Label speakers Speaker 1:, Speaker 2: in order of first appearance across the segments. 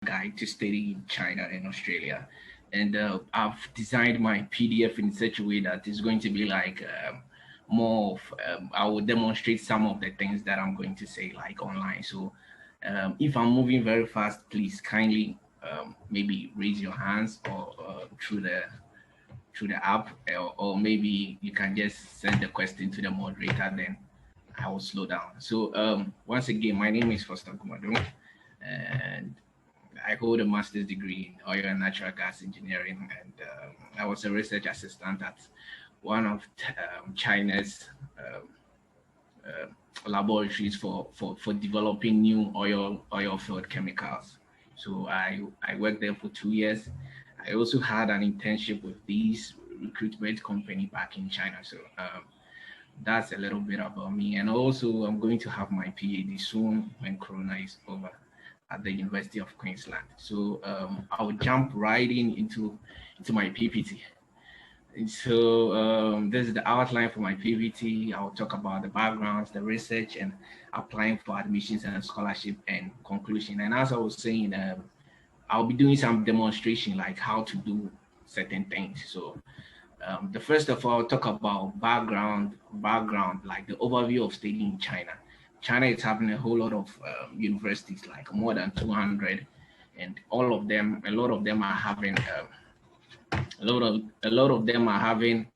Speaker 1: guide to study in China and Australia. And I've designed my PDF in such a way that it's going to be like more of, I will demonstrate some of the things that I'm going to say like online. So if I'm moving very fast, please kindly maybe raise your hands or through the app, or maybe you can just send the question to the moderator, then I will slow down. So once again, my name is Foster Gumadun, and I hold a master's degree in oil and natural gas engineering, and I was a research assistant at one of China's uh, laboratories for developing new oil field chemicals. So I worked there for 2 years. I also had an internship with these recruitment company back in China. So that's a little bit about me. And also I'm going to have my PhD soon when Corona is over at the University of Queensland. So I'll jump right into my PPT. And so this is the outline for my PPT. I'll talk about the backgrounds, the research, and applying for admissions and scholarship and conclusion. And as I was saying, I'll be doing some demonstration like how to do certain things. So the first of all, I'll talk about background, like the overview of studying in China. China is having a whole lot of universities, like more than 200, and all of them, a lot of them are having a lot of them are having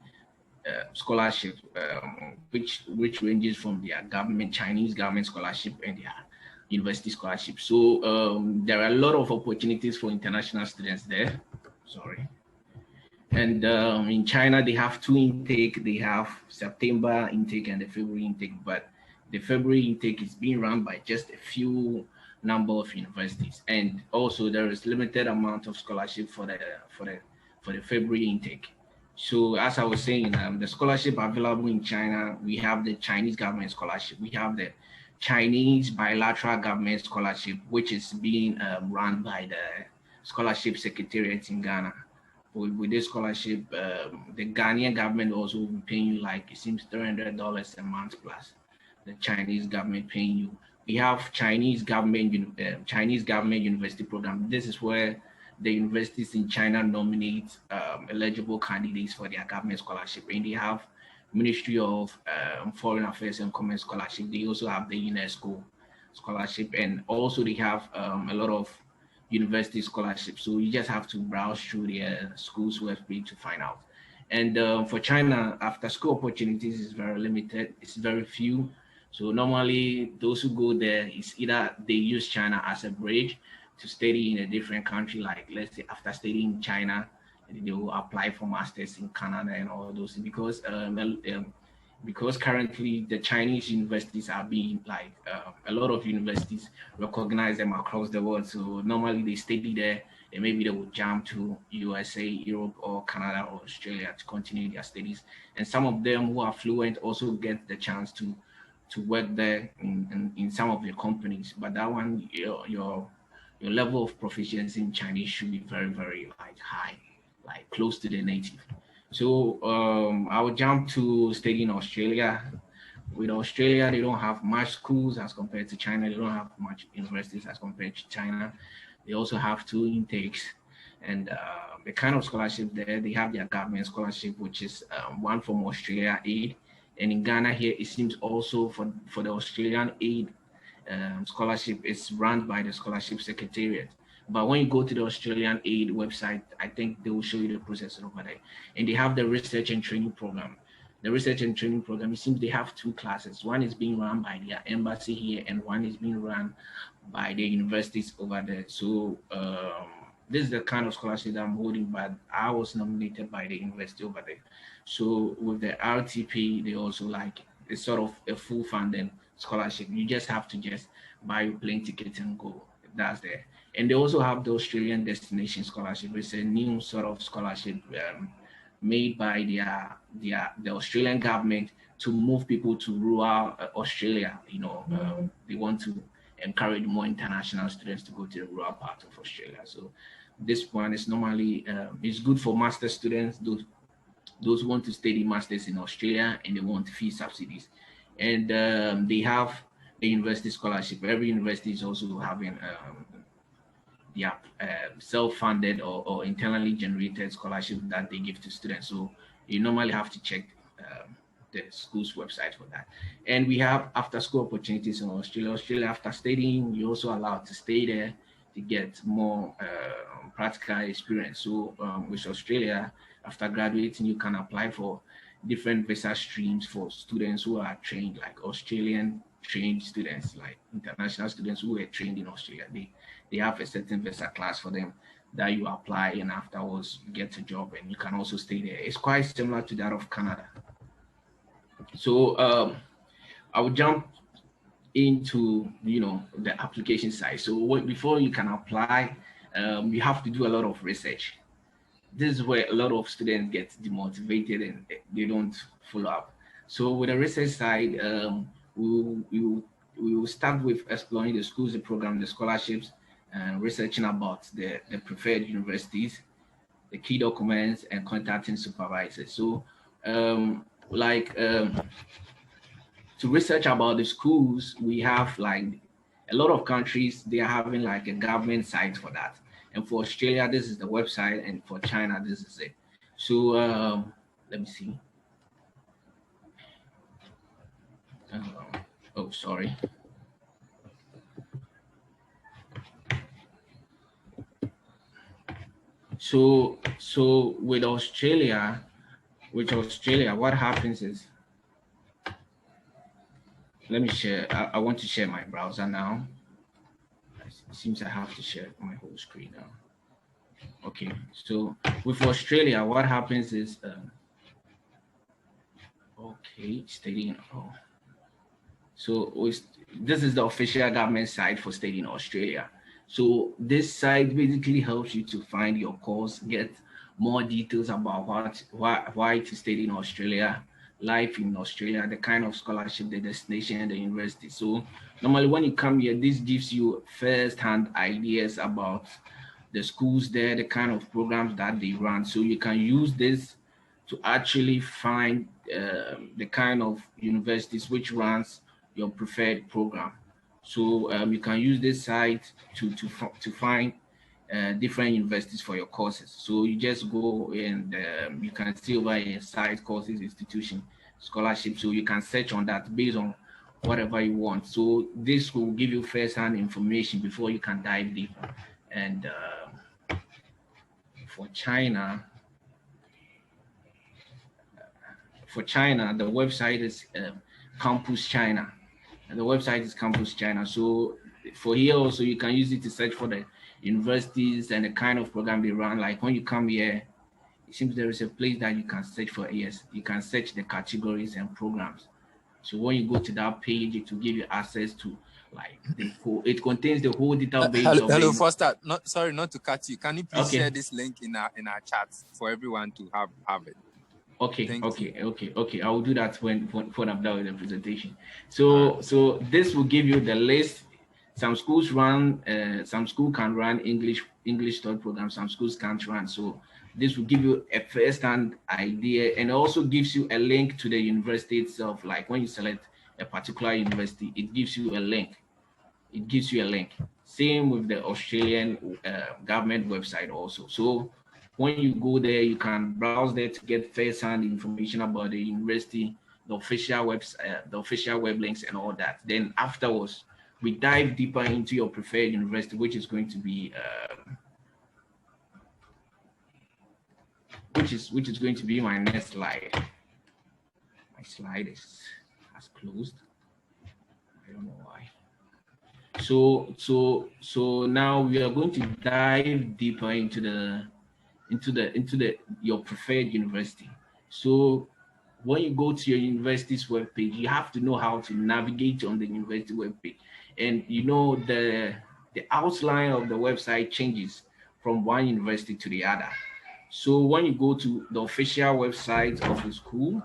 Speaker 1: scholarships, which ranges from their government, Chinese government scholarship and their university scholarship. So there are a lot of opportunities for international students there. Sorry. And in China, they have two intake. They have September intake and the February intake, but the February intake is being run by just a few number of universities. And also there is limited amount of scholarship for the February intake. So as I was saying, the scholarship available in China, we have the Chinese government scholarship. We have the Chinese bilateral government scholarship, which is being run by the Scholarship Secretariat in Ghana. With this scholarship, the Ghanaian government also will be paying you like, it seems $300 a month plus the Chinese government paying you. We have Chinese government university program. This is where the universities in China nominate eligible candidates for their government scholarship, and they have Ministry of Foreign Affairs and Commerce scholarship. They also have the UNESCO scholarship, and also they have a lot of university scholarships. So you just have to browse through their schools webpage to find out. And for China, after school opportunities is very limited. It's very few. So normally those who go there is either they use China as a bridge to study in a different country, like let's say after studying in China, they will apply for masters in Canada and all those, because currently the Chinese universities are being like a lot of universities recognize them across the world. So normally they study there, and maybe they will jump to USA, Europe, or Canada or Australia to continue their studies. And some of them who are fluent also get the chance to work there in some of the companies. But that one, your level of proficiency in Chinese should be very, very like high, like close to the native. So I will jump to study in Australia. With Australia, they don't have much schools as compared to China. They don't have much universities as compared to China. They also have two intakes. And the kind of scholarship there, they have their government scholarship, which is one from Australia Aid. And in Ghana here, it seems also for the Australian Aid scholarship, it's run by the Scholarship Secretariat. But when you go to the Australian Aid website, I think they will show you the process over there. And they have the research and training program. The research and training program, it seems they have two classes. One is being run by their embassy here, and one is being run by the universities over there. So this is the kind of scholarship that I'm holding, but I was nominated by the university over there. So with the RTP, they also like, it's sort of a full funding scholarship. You just have to just buy your plane ticket and go. That's there. And they also have the Australian Destination Scholarship. It's a new sort of scholarship made by the Australian government to move people to rural Australia. They want to encourage more international students to go to the rural part of Australia. So this one is normally it's good for master students, those who want to study masters in Australia and they want fee subsidies. And they have the university scholarship. Every university is also having self-funded or internally generated scholarships that they give to students. So you normally have to check the school's website for that. And we have after-school opportunities in Australia. Australia, after studying, you're also allowed to stay there to get more practical experience. So with Australia, after graduating, you can apply for different visa streams for students who are trained, like Australian trained students, like international students who were trained in Australia. They have a certain visa class for them that you apply, and afterwards you get a job and you can also stay there. It's quite similar to that of Canada. So I will jump into the application side. So before you can apply, you have to do a lot of research. This is where a lot of students get demotivated and they don't follow up. So with the research side, we will start with exploring the schools, the program, the scholarships, and researching about the preferred universities, the key documents, and contacting supervisors. So to research about the schools, we have like a lot of countries, they are having like a government site for that. And for Australia, this is the website, and for China, this is it. So let me see. Oh, sorry. So with Australia, what happens is, let me share. I want to share my browser now. It seems I have to share my whole screen now. Okay, so with Australia, what happens is, okay, studying. Oh, so this is the official government site for studying in Australia. So this site basically helps you to find your course, get more details about why to study in Australia, life in Australia, the kind of scholarship, the destination, the university. So normally when you come here, this gives you first-hand ideas about the schools there, the kind of programs that they run. So you can use this to actually find the kind of universities which runs your preferred program. So you can use this site to find different universities for your courses. So you just go and you can see over a site, courses, institution, scholarship. So you can search on that based on whatever you want. So this will give you first-hand information before you can dive deep. And for China, the website is Campus China. And the website is Campus China. So for here also, you can use it to search for the universities and the kind of program they run. Like when you come here, it seems there is a place that you can search for. Yes, you can search the categories and programs. So when you go to that page, it will give you access to like it contains the whole database.
Speaker 2: Hello, Foster. Sorry, not to cut you. Can you please share this link in our chat for everyone to have it?
Speaker 1: Okay. I will do that when I'm done with the presentation. So this will give you the list. Some schools run, some school can run English taught programs. Some schools can't run. So this will give you a first-hand idea, and also gives you a link to the university itself. Like when you select a particular university, it gives you a link. Same with the Australian government website also. So when you go there, you can browse there to get first-hand information about the university, the official website, the official web links, and all that. Then afterwards, we dive deeper into your preferred university, which is going to be my next slide. My slide has closed. I don't know why. So now we are going to dive deeper into your preferred university. So when you go to your university's webpage, you have to know how to navigate on the university webpage. And the outline of the website changes from one university to the other. So when you go to the official website of the school,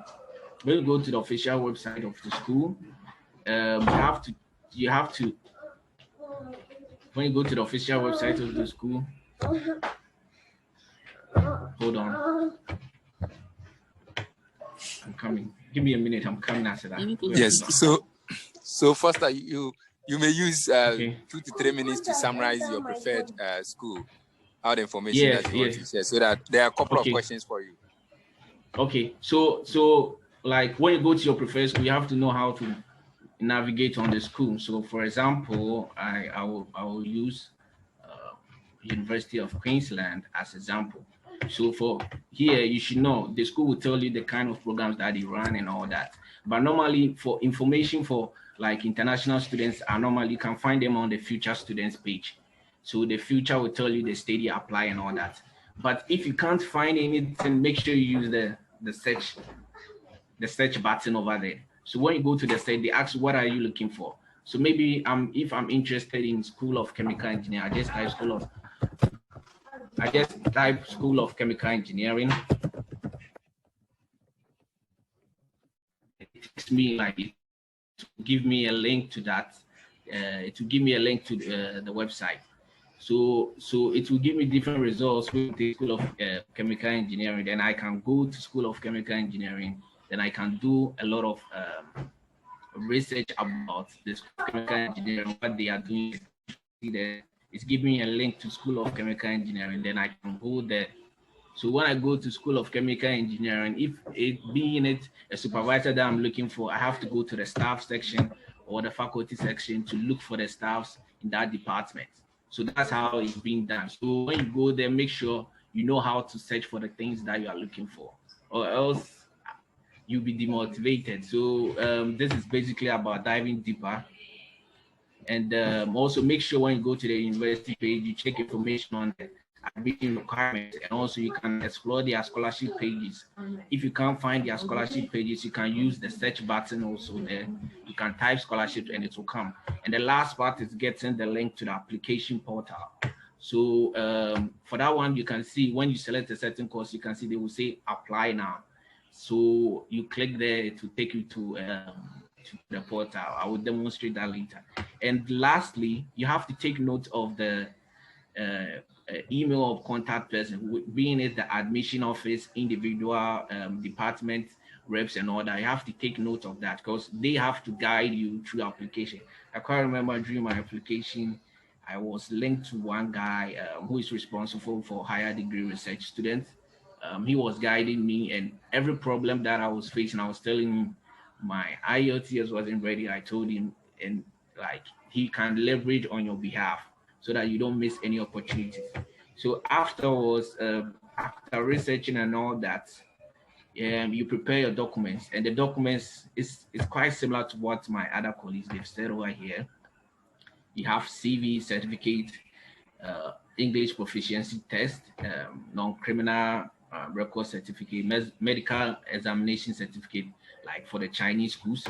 Speaker 1: when you go to the official website of the school, hold on. I'm coming. Give me a minute. I'm coming after that.
Speaker 2: Yes. So Foster, you You may use 2 to 3 minutes to summarize your preferred school, all the information that you want to share, so that there are a couple of questions for you.
Speaker 1: Okay, so like when you go to your preferred school, you have to know how to navigate on the school. So for example, I will use University of Queensland as example. So for here, you should know the school will tell you the kind of programs that they run and all that. But normally for information for like international students, normally you can find them on the future students page. So the future will tell you the study apply and all that. But if you can't find anything, make sure you use the search button over there. So when you go to the site, they ask, what are you looking for? So maybe if I'm interested in School of Chemical Engineering, I just type School of Chemical Engineering. It takes me like it to give me a link to that. It will give me a link to the website. So it will give me different results with the School of Chemical Engineering. Then I can go to School of Chemical Engineering. Then I can do a lot of research about the School of Chemical Engineering, what they are doing. It's giving me a link to School of Chemical Engineering. Then I can go there. So when I go to School of Chemical Engineering, if it being a supervisor that I'm looking for, I have to go to the staff section or the faculty section to look for the staffs in that department. So that's how it's being done. So when you go there, make sure you know how to search for the things that you are looking for, or else you'll be demotivated. So this is basically about diving deeper. And also make sure when you go to the university page, you check information on the admission requirements, and also you can explore their scholarship pages. If you can't find their scholarship pages, you can use the search button also there. You can type scholarship and it will come. And the last part is getting the link to the application portal. So for that one, you can see when you select a certain course, you can see they will say apply now. So you click there to take you to the portal. I will demonstrate that later. And lastly, you have to take note of the email of contact person, being it the admission office, individual department reps and all that. You have to take note of that because they have to guide you through application. I quite remember during my application, I was linked to one guy who is responsible for higher degree research students. He was guiding me, and every problem that I was facing, I was telling him my IELTS wasn't ready. I told him, and like he can leverage on your behalf so that you don't miss any opportunities. So afterwards, after researching and all that, you prepare your documents, and the documents is quite similar to what my other colleagues they've said over here. You have CV, certificate, English proficiency test, non-criminal record certificate, medical examination certificate, like for the Chinese schools.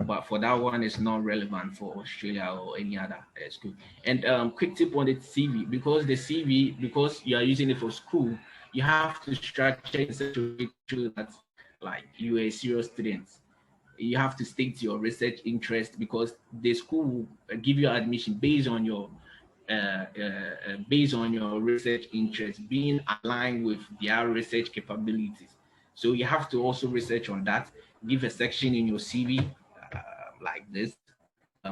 Speaker 1: But for that one, it's not relevant for Australia or any other school. And quick tip on the CV, because you are using it for school, you have to structure in such a way that like you are a serious student. You have to state your research interest because the school will give you admission based on your research interest being aligned with their research capabilities. So you have to also research on that. Give a section in your CV like this.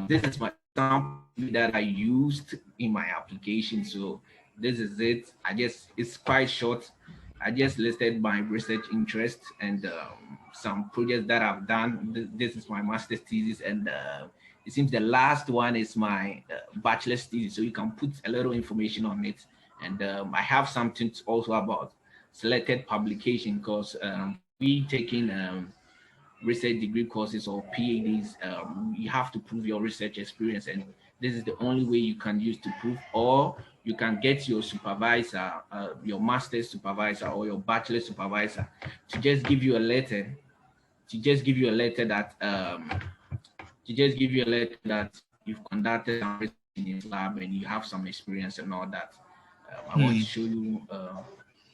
Speaker 1: This is my sample that I used in my application. So this is it. It's quite short. I just listed my research interest and some projects that I've done. This is my master's thesis, and it seems the last one is my bachelor's thesis. So you can put a little information on it. And I have something also about selected publication because we taking research degree courses or PhDs, you have to prove your research experience, and this is the only way you can use to prove, or you can get your supervisor, your master's supervisor or your bachelor supervisor to just give you a letter, that you've conducted some research in your lab and you have some experience and all that. I want to show you.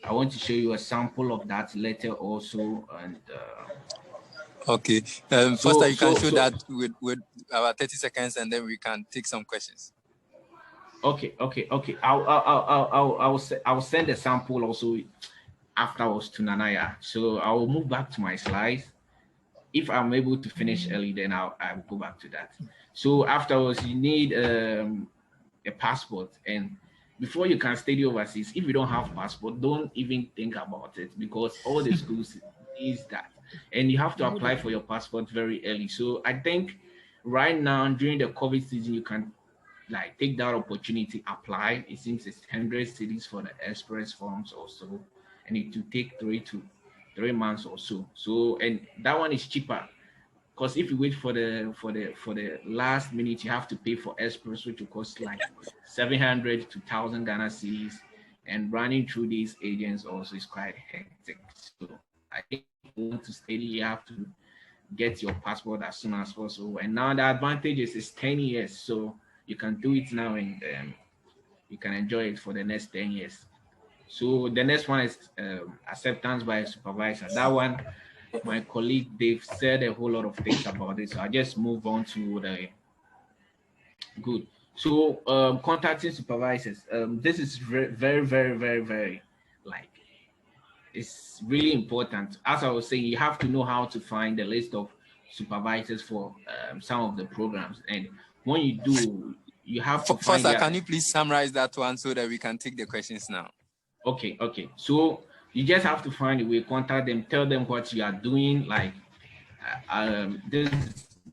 Speaker 1: I want to show you a sample of that letter also, and.
Speaker 2: Okay. Foster, you can show that with our 30 seconds, and then we can take some questions.
Speaker 1: Okay. I'll send a sample also afterwards to Nanaya. So I will move back to my slides. if I'm able to finish early, then I'll go back to that. So afterwards, you need a passport, and before you can study overseas, if you don't have passport, don't even think about it, because all the schools is that, and you have to apply for your passport very early. So I think right now during the COVID season, you can like take that opportunity, apply. It seems it's 100 cities for the express forms also, and it will take 3 months or so. So, and that one is cheaper, because if you wait for the last minute, you have to pay for express, which will cost like 700 to 1,000 Ghana cedis, and running through these agents also is quite hectic. So I think if you want to study, you have to get your passport as soon as possible. And now the advantage is 10 years, so you can do it now, and you can enjoy it for the next 10 years. So the next one is acceptance by a supervisor. That one, my colleague Dave said a whole lot of things about it, so I just move on to the good. So contacting supervisors. This is very like, it's really important. As I was saying, you have to know how to find the list of supervisors for some of the programs, and when you do, you have to find.
Speaker 2: Foster, can you please summarize that one so that we can take the questions now?
Speaker 1: Okay. So you just have to find a way, contact them, tell them what you are doing. Like this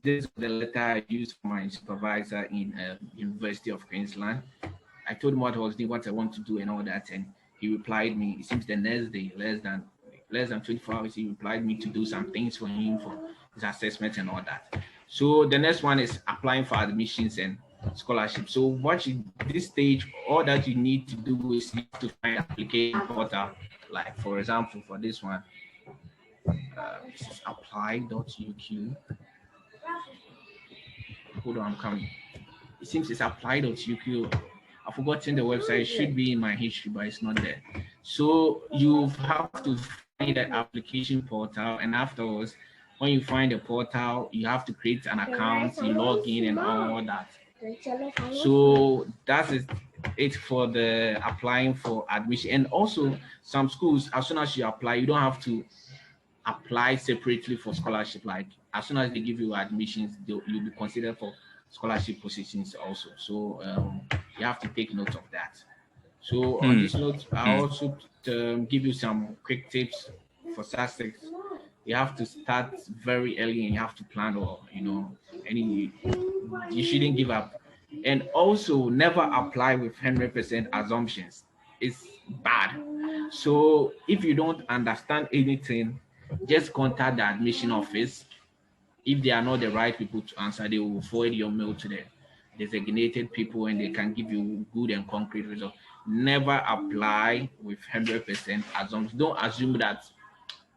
Speaker 1: is the letter I used for my supervisor in University of Queensland. I told him what I was doing, what I want to do, and all that, and he replied me. It seems the next day, less than 24 hours, he replied me to do some things for him for his assessment and all that. So the next one is applying for admissions and scholarship. So this stage, all that you need to do is you have to find application portal. Like for example, for this one, this is apply.uq. Hold on, I'm coming. It seems it's apply.uq. I've forgotten the website. It should be in my history, but it's not there. So you have to find the application portal, and afterwards, when you find the portal, you have to create an account, you log in and all that. So that is it for the applying for admission. And also some schools, as soon as you apply, you don't have to apply separately for scholarship. Like as soon as they give you admissions, you'll be considered for scholarship positions also. So you have to take note of that. So on this note, I also give you some quick tips for success. You have to start very early, and you have to plan, or you shouldn't give up. And also never apply with 100% assumptions. It's bad. So if you don't understand anything, just contact the admission office. If they are not the right people to answer, they will forward your mail to the designated people, and they can give you good and concrete results. Never apply with 100% assumptions. Don't assume that,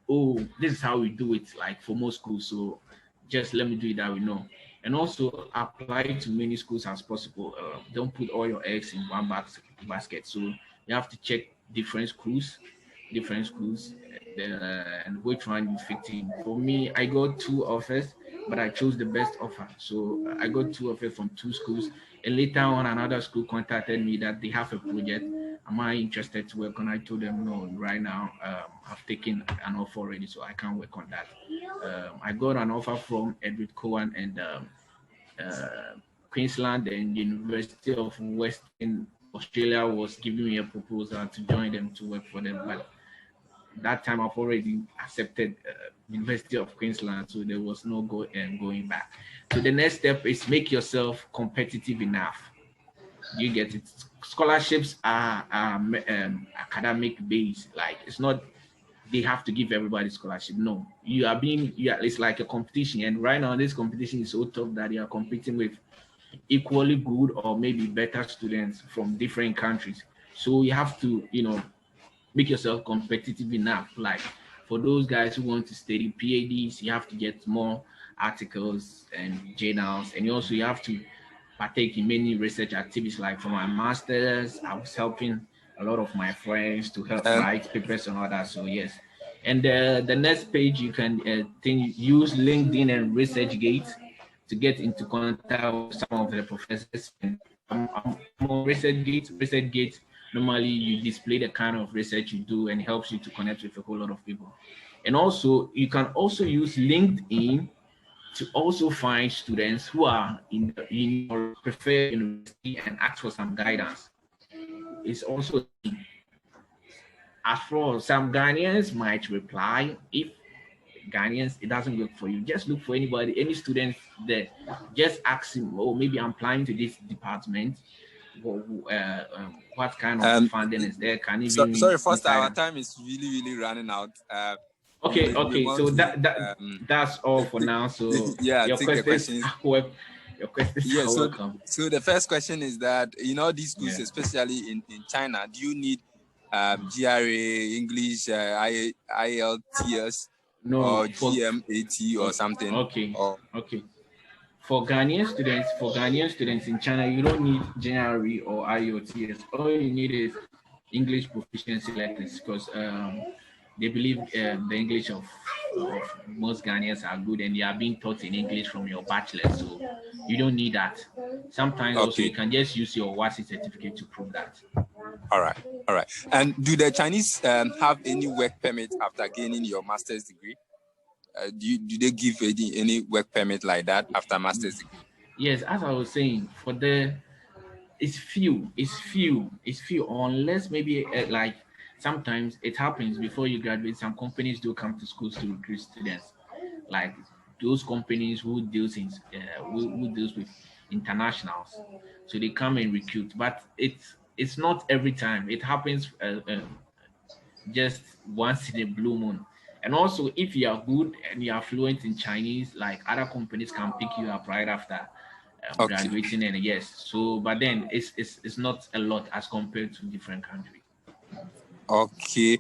Speaker 1: oh, this is how we do it, like for most schools, so just let me do it that way. No. And also apply to many schools as possible. Don't put all your eggs in one basket. So you have to check different schools, and which one you fit in. For me, I got 2 offers, but I chose the best offer. So I got 2 offers from 2 schools, and later on another school contacted me that they have a project. Am I interested to work on? I told them no, right now I've taken an offer already, so I can't work on that. I got an offer from Edward Cowan and Queensland, and University of Western Australia was giving me a proposal to join them to work for them, but that time I've already accepted University of Queensland, so there was no going back. So the next step is make yourself competitive enough. You get it. Scholarships are academic based. Like, it's not they have to give everybody scholarship. No, it's like a competition, and right now this competition is so tough that you are competing with equally good or maybe better students from different countries. So you have to make yourself competitive enough. Like for those guys who want to study PhDs, you have to get more articles and journals, and you have to partake in many research activities. Like for my master's, I was helping a lot of my friends to help write papers and all that. So yes. And the next page, you can use LinkedIn and ResearchGate to get into contact with some of the professors. And I'm on ResearchGate. Normally, you display the kind of research you do, and helps you to connect with a whole lot of people. And also, you can also use LinkedIn to also find students who are in your preferred university and ask for some guidance. It's also, as for some Ghanaians might reply, if Ghanaians, it doesn't work for you, just look for anybody, any student there, just ask him, oh, maybe I'm applying to this department. What kind of funding is there? Can even
Speaker 2: sorry, first, our time is really running out.
Speaker 1: Okay. So that's all for now. So
Speaker 2: yeah,
Speaker 1: your questions are welcome.
Speaker 2: So the first question is that these schools, especially in China, do you need GRA, English, IELTS, or GMAT or something?
Speaker 1: Okay. For Ghanaian students in China, you don't need GRE or IELTS. All you need is English proficiency letters, because they believe the English of most Ghanaians are good, and they are being taught in English from your bachelor, so you don't need that. Sometimes also you can just use your WASI certificate to prove that.
Speaker 2: All right. And do the Chinese have any work permit after gaining your master's degree? Do they give any work permit like that after master's degree?
Speaker 1: Yes, as I was saying, it's few, unless maybe like sometimes it happens before you graduate. Some companies do come to schools to recruit students, like those companies who deals with internationals, so they come and recruit. But it's not every time. It happens just once in a blue moon. And also, if you are good and you are fluent in Chinese, like other companies can pick you up right after graduating. And yes, so but then it's not a lot as compared to different countries.
Speaker 2: Okay.